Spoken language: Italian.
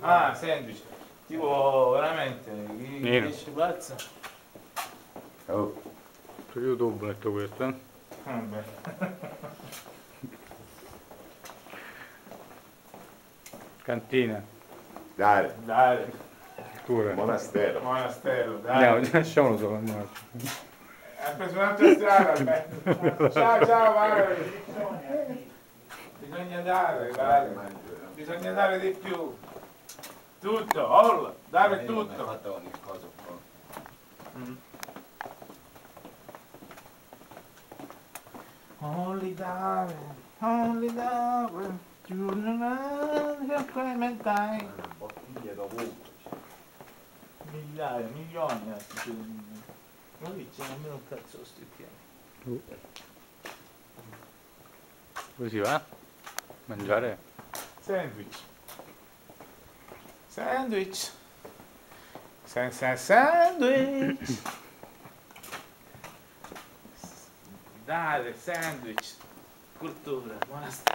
Ah, sandwich. Tipo, veramente, chi Nero. esce pazza? Oh, Su YouTube ho detto questo, eh? Vabbè. Cantina, dai, Dai, pure. monastero. monastero, Andiamo, dai. lasciamolo solo, andiamo. Ha preso un'altra strada, Alberto. Ciao, ciao, vai. Bisogna dare, dai. Bisogna dare di più. Tutto, olla, dare Hai tutto. fatto ogni cosa qua. Only dare, giornale supplementari. Bottiglie dovunque. Migliaia, milioni, ma lì c'è almeno un cazzo sti piedi. Dove si va? Mangiare? Sandwich. Sandwich. Sandwich. Dare, sandwich. Cultura, monastero.